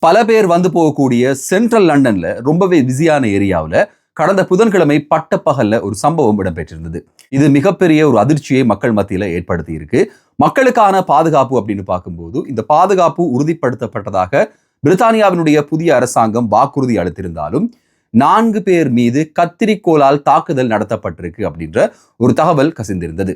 பல பேர் வந்து போகக்கூடிய சென்ட்ரல் லண்டன்ல ரொம்பவே பிஸியான ஏரியாவில் கடந்த புதன்கிழமை பட்டப்பகல்ல ஒரு சம்பவம் இடம்பெற்றிருந்தது. இது மிகப்பெரிய ஒரு அதிர்ச்சியை மக்கள் மத்தியில ஏற்படுத்தி இருக்கு. மக்களுக்கான பாதுகாப்பு அப்படின்னு பார்க்கும்போது இந்த பாதுகாப்பு உறுதிப்படுத்தப்பட்டதாக பிரித்தானியாவினுடைய புதிய அரசாங்கம் வாக்குறுதி அளித்திருந்தாலும் 4 பேர் மீது கத்திரிக்கோளால் தாக்குதல் நடத்தப்பட்டிருக்கு அப்படின்ற ஒரு தகவல் கசிந்திருந்தது.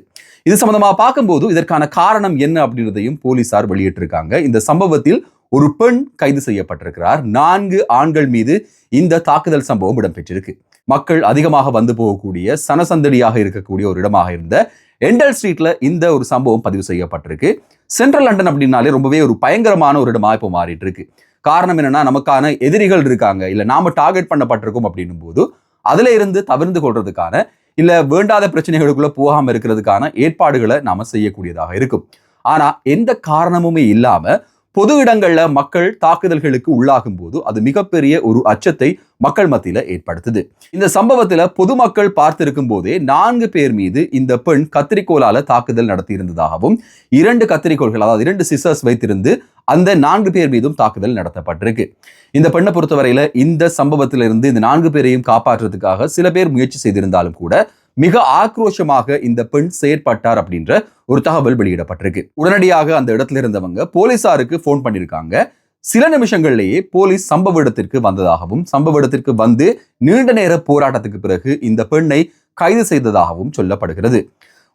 இது சம்பந்தமா பார்க்கும்போது இதற்கான காரணம் என்ன அப்படின்றதையும் போலீசார் வெளியிட்டிருக்காங்க. இந்த சம்பவத்தில் ஒரு பெண் கைது செய்யப்பட்டிருக்கிறார். 4 ஆண்கள் மீது இந்த தாக்குதல் சம்பவம் இடம்பெற்றிருக்கு. மக்கள் அதிகமாக வந்து போகக்கூடிய சனசந்தடியாக இருக்கக்கூடிய ஒரு இடமாக இருந்த எண்டல் ஸ்ட்ரீட்ல இந்த ஒரு சம்பவம் பதிவு செய்யப்பட்டிருக்கு. சென்ட்ரல் லண்டன் அப்படின்னாலே ரொம்பவே ஒரு பயங்கரமான ஒரு இடமா இப்போ மாறிட்டு இருக்கு. காரணம் என்னன்னா, நமக்கான எதிரிகள் இருக்காங்க, இல்ல நாம டார்கெட் பண்ணப்பட்டிருக்கோம் அப்படின்னும் போது அதுல இருந்து தவிர்த்து கொள்றதுக்கான இல்ல வேண்டாத பிரச்சனைகளுக்குள்ள போகாம இருக்கிறதுக்கான ஏற்பாடுகளை நாம செய்யக்கூடியதாக இருக்கும். ஆனா எந்த காரணமுமே இல்லாம பொது இடங்கள்ல மக்கள் தாக்குதல்களுக்கு உள்ளாகும் போது அது மிகப்பெரிய ஒரு அச்சத்தை மக்கள் மத்தியில ஏற்படுத்துது. இந்த சம்பவத்துல பொதுமக்கள் பார்த்திருக்கும் போதே 4 பேர் மீது இந்த பெண் கத்திரிக்கோளால தாக்குதல் நடத்தி இருந்ததாகவும் 2 கத்திரிக்கோள்கள், அதாவது 2 சிசர்ஸ் வைத்திருந்து அந்த 4 பேர் மீதும் தாக்குதல் நடத்தப்பட்டிருக்கு. இந்த பெண்ணை பொறுத்தவரையில இந்த சம்பவத்திலிருந்து இந்த 4 பேரையும் காப்பாற்றுறதுக்காக சில பேர் முயற்சி செய்திருந்தாலும் கூட மிக ஆக்ரோஷமாக இந்த பெண் செயற்பட்டார் அப்படின்ற ஒரு தகவல் வெளியிடப்பட்டிருக்கு. உடனடியாக அந்த இடத்துல இருந்தவங்க போலீசாருக்கு போன் பண்ணியிருக்காங்க. சில நிமிஷங்கள்லேயே போலீஸ் சம்பவ இடத்திற்கு வந்ததாகவும், சம்பவ இடத்திற்கு வந்து நீண்ட நேர போராட்டத்துக்கு பிறகு இந்த பெண்ணை கைது செய்ததாகவும் சொல்லப்படுகிறது.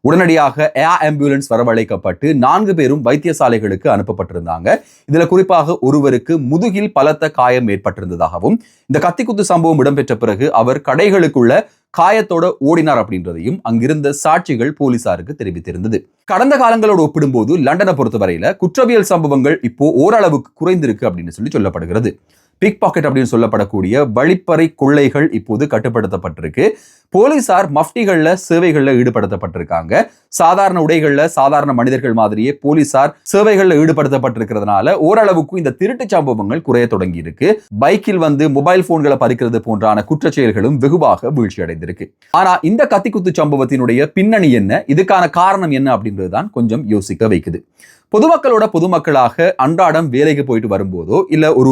உடனடியாக ஏர் ஆம்புலன்ஸ் வரவழைக்கப்பட்டு 4 பேரும் வைத்தியசாலைகளுக்கு அனுப்பப்பட்டிருந்தாங்க. இதுல குறிப்பாக ஒருவருக்கு முதுகில் பலத்த காயம் ஏற்பட்டிருந்ததாகவும், இந்த கத்திக்குத்து சம்பவம் இடம்பெற்ற பிறகு அவர் கடைகளுக்குள்ள காயத்தோட ஓடினார் அப்படின்றதையும் அங்கிருந்த சாட்சிகள் போலீசாருக்கு தெரிவித்திருந்தது. கடந்த காலங்களோடு ஒப்பிடும்போது லண்டனை பொறுத்தவரையில குற்றவியல் சம்பவங்கள் இப்போ ஓரளவுக்கு குறைந்திருக்கு அப்படின்னு சொல்லப்படுகிறது. பிக் பாக்கெட் அப்படின்னு சொல்லப்படக்கூடிய வழிப்பறை கொள்ளைகள் இப்போது கட்டுப்படுத்தப்பட்டிருக்கு. போலீசார் மஃப்டிகள்ல சேவைகள்ல ஈடுபடுத்தப்பட்டிருக்காங்க. சாதாரண உடைகள்ல சாதாரண மனிதர்கள் மாதிரியே போலீசார் சேவைகள்ல ஈடுபடுத்தப்பட்டிருக்கிறதுனால ஓரளவுக்கு இந்த திருட்டு சம்பவங்கள் குறைய தொடங்கி இருக்கு. பைக்கில் வந்து மொபைல் போன்களை பறிக்கிறது போன்றான குற்றச்செயல்களும் வெகுவாக வீழ்ச்சி அடைந்திருக்கு. ஆனா இந்த கத்திக்குத்து சம்பவத்தினுடைய பின்னணி என்ன, இதுக்கான காரணம் என்ன அப்படின்றதுதான் கொஞ்சம் யோசிக்க வைக்குது. பொதுமக்களோட பொதுமக்களாக அன்றாடம் வேலைக்கு போயிட்டு வரும்போதோ இல்ல ஒரு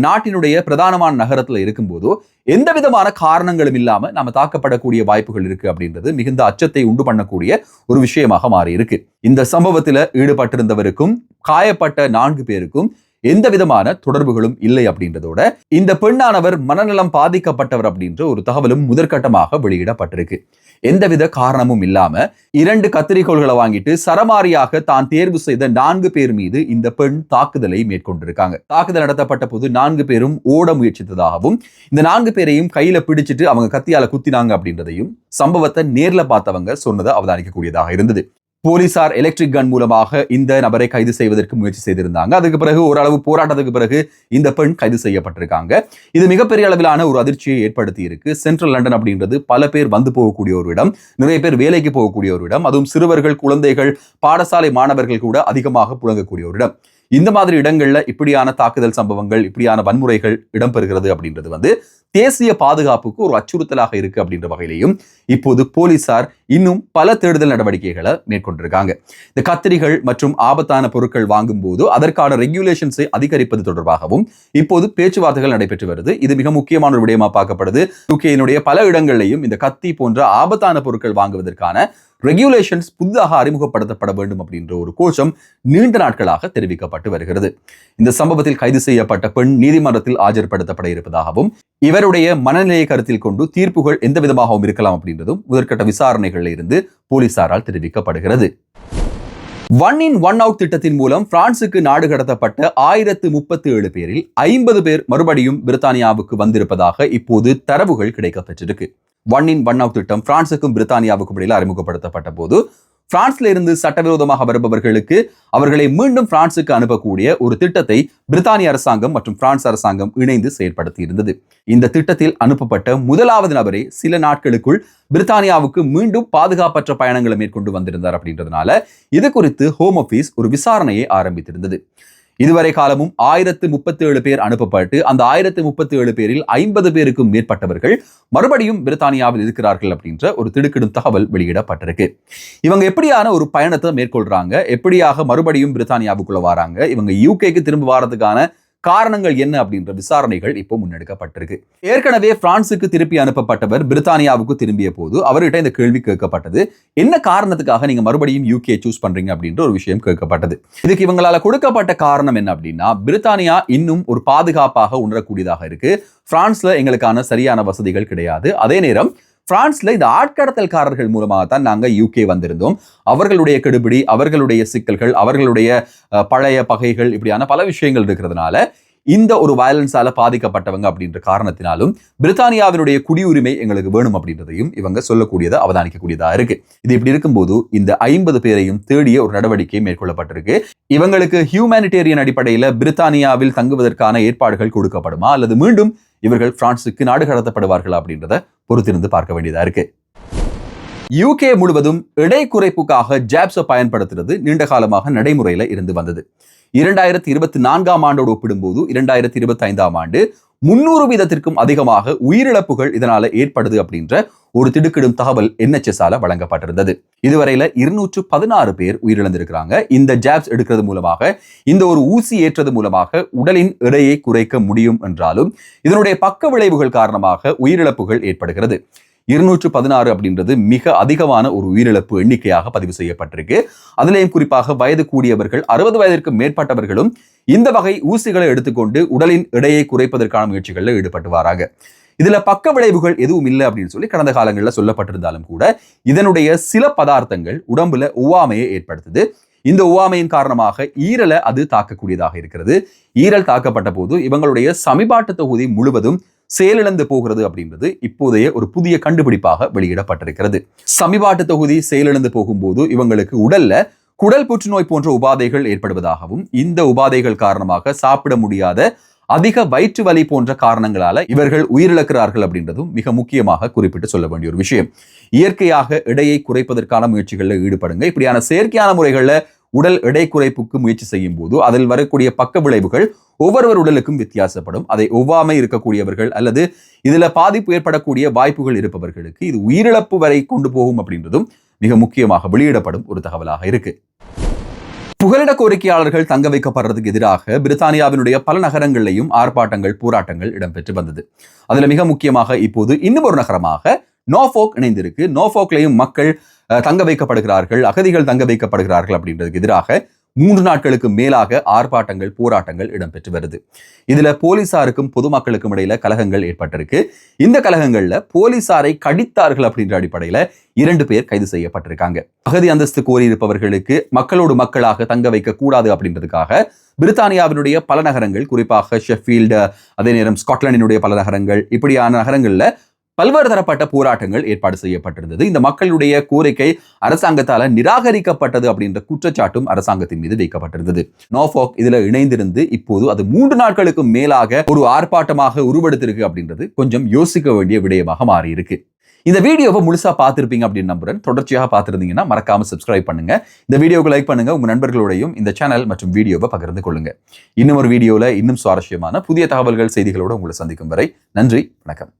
நாட்டினுடைய பிரதானமான நகரத்துல இருக்கும்போதோ எந்த விதமான காரணங்களும் இல்லாம நாம தாக்கப்படக்கூடிய வாய்ப்புகள் இருக்கு அப்படின்றது மிகுந்த அச்சத்தை உண்டு பண்ணக்கூடிய ஒரு விஷயமாக மாறி இருக்கு. இந்த சம்பவத்துல ஈடுபட்டிருந்தவருக்கும் காயப்பட்ட 4 பேருக்கும் எந்த விதமான தொடர்புகளும் இல்லை அப்படின்றதோட இந்த பெண்ணானவர் மனநலம் பாதிக்கப்பட்டவர் அப்படின்ற ஒரு தகவலும் முதற்கட்டமாக வெளியிடப்பட்டிருக்கு. எந்தவித காரணமும் இல்லாம 2 கத்திரிக்கோள்களை வாங்கிட்டு சரமாரியாக தான் தேர்வு செய்த 4 பேர் மீது இந்த பெண் தாக்குதலை மேற்கொண்டிருக்காங்க. தாக்குதல் நடத்தப்பட்ட போது 4 பேரும் ஓட முயற்சித்ததாகவும், இந்த 4 பேரையும் கையில பிடிச்சிட்டு அவங்க கத்தியால குத்தினாங்க அப்படின்றதையும் சம்பவத்தை நேர்ல பார்த்தவங்க சொன்னதை அவதானிக்கக்கூடியதாக இருந்தது. போலீசார் எலக்ட்ரிக் கன் மூலமாக இந்த நபரை கைது செய்வதற்கு முயற்சி செய்திருந்தாங்க. அதுக்கு பிறகு ஓரளவு போராட்டத்துக்கு பிறகு இந்த பெண் கைது செய்யப்பட்டிருக்காங்க. இது மிகப்பெரிய அளவிலான ஒரு அதிர்ச்சியை ஏற்படுத்தி இருக்கு. சென்ட்ரல் லண்டன் அப்படின்றது பல பேர் வந்து போகக்கூடிய ஒரு இடம், நிறைய பேர் வேலைக்கு போகக்கூடிய ஒரு இடம், அதுவும் சிறுவர்கள், குழந்தைகள், பாடசாலை மாணவர்கள் கூட அதிகமாக புழங்கக்கூடிய ஒரு இடம். இந்த மாதிரி இடங்கள்ல இப்படியான தாக்குதல் சம்பவங்கள், இப்படியான வன்முறைகள் இடம்பெறுகிறது அப்படின்றது வந்து தேசிய பாதுகாப்புக்கு ஒரு அச்சுறுத்தலாக இருக்கு அப்படின்ற வகையிலையும் இப்போது போலீசார் இன்னும் பல தேடுதல் நடவடிக்கைகளை மேற்கொண்டிருக்காங்க. இந்த கத்திரிகள் மற்றும் ஆபத்தான பொருட்கள் வாங்கும் போது அதற்கான ரெகுலேஷன்ஸை அதிகரிப்பது தொடர்பாகவும் இப்போது பேச்சுவார்த்தைகள் நடைபெற்று வருது. இது மிக முக்கியமான ஒரு விடயமா பார்க்கப்படுது. யூகேயினுடைய பல இடங்களிலையும் இந்த கத்தி போன்ற ஆபத்தான பொருட்கள் வாங்குவதற்கான ரெகுலேஷன்ஸ் புதிதாக அறிமுகப்படுத்தப்பட வேண்டும் அப்படின்ற ஒரு கோஷம் நீண்ட நாட்களாக தெரிவிக்கப்பட்டு வருகிறது. இந்த சம்பவத்தில் கைது செய்யப்பட்ட பெண் நீதிமன்றத்தில் ஆஜர்படுத்தப்பட இருப்பதாகவும், இவருடைய மனநிலையை கருத்தில் கொண்டு தீர்ப்புகள் எந்த விதமாகவும் இருக்கலாம் அப்படின்றதும் முதற்கட்ட விசாரணைகளில் இருந்து போலீசாரால் தெரிவிக்கப்படுகிறது. 1 in 1 out திட்டத்தின் மூலம் பிரான்சுக்கு நாடு கடத்தப்பட்ட 1037 பேரில் 50 பேர் மறுபடியும் பிரித்தானியாவுக்கு வந்திருப்பதாக இப்போது தரவுகள் கிடைக்கப்பெற்றிருக்கு. 1 in 1 out திட்டம் பிரான்சுக்கும் பிரித்தானியாவுக்கும் இடையில் அறிமுகப்படுத்தப்பட்ட போது பிரான்ஸ்ல இருந்து சட்டவிரோதமாக வருபவர்களுக்கு அவர்களை மீண்டும் பிரான்சுக்கு அனுப்பக்கூடிய ஒரு திட்டத்தை பிரித்தானிய அரசாங்கம் மற்றும் பிரான்ஸ் அரசாங்கம் இணைந்து செயற்படுத்தி இருந்தது. இந்த திட்டத்தில் அனுப்பப்பட்ட முதலாவது நபரே சில நாட்களுக்குள் பிரித்தானியாவுக்கு மீண்டும் பாதுகாப்பற்ற பயணங்களை மேற்கொண்டு வந்திருந்தார் அப்படின்றதுனால இது குறித்து ஹோம் ஆபீஸ் ஒரு விசாரணையை ஆரம்பித்திருந்தது. இதுவரை காலமும் 1037 பேர் அனுப்பப்பட்டு அந்த 1037 பேரில் 50 பேருக்கும் மேற்பட்டவர்கள் மறுபடியும் பிரித்தானியாவில் இருக்கிறார்கள் அப்படின்ற ஒரு திடுக்கிடும் தகவல் வெளியிடப்பட்டிருக்கு. இவங்க எப்படியான ஒரு பயணத்தை மேற்கொள்றாங்க, எப்படியாக மறுபடியும் பிரித்தானியாவுக்குள்ள வராங்க, இவங்க யூகேக்கு திரும்ப வாரதுக்கான காரணங்கள் என்ன அப்படின்ற விசாரணைகள் இப்போ முன்னெடுக்கப்பட்டிருக்கு. ஏற்கனவே பிரான்சுக்கு திருப்பி அனுப்பப்பட்டவர் பிரித்தானியாவுக்கு திரும்பிய போது அவர்கிட்ட இந்த கேள்வி கேட்கப்பட்டது, என்ன காரணத்துக்காக நீங்க மறுபடியும் யூகே சூஸ் பண்றீங்க அப்படின்ற ஒரு விஷயம் கேட்கப்பட்டது. இதுக்கு இவங்களால கொடுக்கப்பட்ட காரணம் என்ன அப்படின்னா, பிரித்தானியா இன்னும் ஒரு பாதுகாப்பாக உணரக்கூடியதாக இருக்கு, பிரான்ஸ்ல எங்களுக்கான சரியான வசதிகள் கிடையாது, அதே நேரம் பிரான்ஸ்ல இந்த ஆட்கடத்தல்காரர்கள் மூலமாகத்தான் நாங்க யூகே வந்திருந்தோம், அவர்களுடைய கெடுபிடி, அவர்களுடைய சிக்கல்கள், அவர்களுடைய பழைய பகைகள், இப்படியான பல விஷயங்கள் இருக்கிறதுனால இந்த ஒரு வயலன்ஸால பாதிக்கப்பட்டவங்க அப்படின்ற காரணத்தினாலும் பிரித்தானியாவினுடைய குடியுரிமை எங்களுக்கு வேணும் அப்படின்றதையும் இவங்க சொல்லக்கூடியதை அவதானிக்கக்கூடியதா இருக்கு. இது இப்படி இருக்கும்போது இந்த 50 பேரையும் தேடிய ஒரு நடவடிக்கை மேற்கொள்ளப்பட்டிருக்கு. இவங்களுக்கு ஹியூமனிடேரியன் அடிப்படையில் பிரித்தானியாவில் தங்குவதற்கான ஏற்பாடுகள் கொடுக்கப்படுமா அல்லது மீண்டும் இவர்கள் பிரான்சுக்கு நாடு கடத்தப்படுவார்கள் அப்படின்றத பொறுத்திருந்து பார்க்க வேண்டியதா இருக்கு. யூகே முழுவதும் எடை குறைப்புக்காக ஜாப்ஸை பயன்படுத்துறது நீண்ட காலமாக நடைமுறையில இருந்து வந்தது. 2024 ஆண்டோடு ஒப்பிடும்போது 2025 ஆண்டு 300% அதிகமாக உயிரிழப்புகள் இதனால ஏற்படுது அப்படின்ற ஒரு திடுக்கிடும் தகவல் NHS-ஆல வழங்கப்பட்டிருந்தது. இதுவரையில 216 பேர் உயிரிழந்திருக்கிறாங்க. இந்த ஜாப்ஸ் எடுக்கிறது மூலமாக, இந்த ஒரு ஊசி ஏற்றது மூலமாக உடலின் எடையை குறைக்க முடியும் என்றாலும் இதனுடைய பக்க விளைவுகள் காரணமாக உயிரிழப்புகள் ஏற்படுகிறது. 216 அப்படின்றது மிக அதிகமான ஒரு உயிரிழப்பு எண்ணிக்கையாக பதிவு செய்யப்பட்டிருக்கு. அதிலேயும் குறிப்பாக வயது கூடியவர்கள், 60 வயதிற்கு மேற்பட்டவர்களும் இந்த வகை ஊசிகளை எடுத்துக்கொண்டு உடலின் எடையை குறைப்பதற்கான முயற்சிகளில் ஈடுபட்டு வராங்க. இதுல பக்க விளைவுகள் எதுவும் இல்லை அப்படின்னு சொல்லி கடந்த காலங்களில் சொல்லப்பட்டிருந்தாலும் கூட இதனுடைய சில பதார்த்தங்கள் உடம்புல ஒவ்வாமையை ஏற்படுத்துது. இந்த ஒவ்வாமையின் காரணமாக ஈரலை அது தாக்கக்கூடியதாக இருக்கிறது. ஈரல் தாக்கப்பட்ட போது இவங்களுடைய சமிபாட்டு தொகுதி முழுவதும் செயலிழந்து போகிறது அப்படின்றது இப்போதைய ஒரு புதிய கண்டுபிடிப்பாக வெளியிடப்பட்டிருக்கிறது. சமிபாட்டு தொகுதி செயலிழந்து போகும்போது இவங்களுக்கு உடல்ல குடல் புற்றுநோய் போன்ற உபாதைகள் ஏற்படுவதாகவும், இந்த உபாதைகள் காரணமாக சாப்பிட முடியாத அதிக வயிற்று வலி போன்ற காரணங்களால இவர்கள் உயிரிழக்கிறார்கள் அப்படின்றதும் மிக முக்கியமாக குறிப்பிட்டு சொல்ல வேண்டிய ஒரு விஷயம். இயற்கையாக எடையை குறைப்பதற்கான முயற்சிகளில் ஈடுபடுங்க. இப்படியான செயற்கையான முறைகளில் உடல் எடை குறைப்புக்கு முயற்சி செய்யும் போது அதில் வரக்கூடிய பக்க விளைவுகள் ஒவ்வொருவர் உடலுக்கும் வித்தியாசப்படும். அதை ஒவ்வாமை இருக்கக்கூடியவர்கள் அல்லது இதுல பாதிப்பு ஏற்படக்கூடிய வாய்ப்புகள் இருப்பவர்களுக்கு இது உயிரிழப்பு வரை கொண்டு போகும் அப்படின்றதும் மிக முக்கியமாக வெளியிடப்படும் ஒரு தகவலாக இருக்கு. புகலிட கோரிக்கையாளர்கள் தங்க வைக்கப்படுறதுக்கு எதிராக பிரித்தானியாவினுடைய பல நகரங்களிலையும் ஆர்ப்பாட்டங்கள், போராட்டங்கள் இடம்பெற்று வந்தது. அதுல மிக முக்கியமாக இப்போது இன்னும் ஒரு நகரமாக நோர்ஃபோக் இணைந்திருக்கு. நோர்ஃபோக்லையும் மக்கள் தங்க வைக்கப்படுகிறார்கள், அகதிகள் தங்க வைக்கப்படுகிறார்கள் அப்படின்றதுக்கு எதிராக 3 நாட்களுக்கு மேலாக ஆர்ப்பாட்டங்கள், போராட்டங்கள் இடம்பெற்று வருது. இதுல போலீசாருக்கும் பொதுமக்களுக்கும் இடையில கலகங்கள் ஏற்பட்டிருக்கு. இந்த கலகங்கள்ல போலீசாரை கடித்தார்கள் அப்படின்ற அடிப்படையில 2 பேர் கைது செய்யப்பட்டிருக்காங்க. அகதி அந்தஸ்து கோரியிருப்பவர்களுக்கு மக்களோடு மக்களாக தங்க வைக்க கூடாது அப்படின்றதுக்காக பிரித்தானியாவினுடைய பல நகரங்கள், குறிப்பாக ஷெஃபீல்டு, அதே நேரம் ஸ்காட்லாண்டினுடைய பல நகரங்கள், இப்படியான நகரங்கள்ல பல்வேறு தரப்பட்ட போராட்டங்கள் ஏற்பாடு செய்யப்பட்டிருந்தது. இந்த மக்களுடைய கோரிக்கை அரசாங்கத்தால நிராகரிக்கப்பட்டது அப்படின்ற குற்றச்சாட்டும் அரசாங்கத்தின் மீது வைக்கப்பட்டிருந்தது. நோர்ஃபோக் இதுல இணைந்திருந்து இப்போது அது 3 நாட்களுக்கு மேலாக ஒரு ஆர்ப்பாட்டமாக உருவெடுத்திருக்கு அப்படின்றது கொஞ்சம் யோசிக்க வேண்டிய விடயமாக மாறி இருக்கு. இந்த வீடியோவை முழுசா பார்த்திருப்பீங்க அப்படின்னு நம்புறேன். தொடர்ச்சியாக பார்த்திருந்தீங்கன்னா மறக்காம சப்ஸ்கிரைப் பண்ணுங்க. இந்த வீடியோக்கு லைக் பண்ணுங்க. உங்க நண்பர்களோடையும் இந்த சேனல் மற்றும் வீடியோவை பகிர்ந்து கொள்ளுங்க. இன்னும் ஒரு வீடியோல இன்னும் சுவாரஸ்யமான புதிய தகவல்கள், செய்திகளோடு உங்களை சந்திக்கும் வரை நன்றி, வணக்கம்.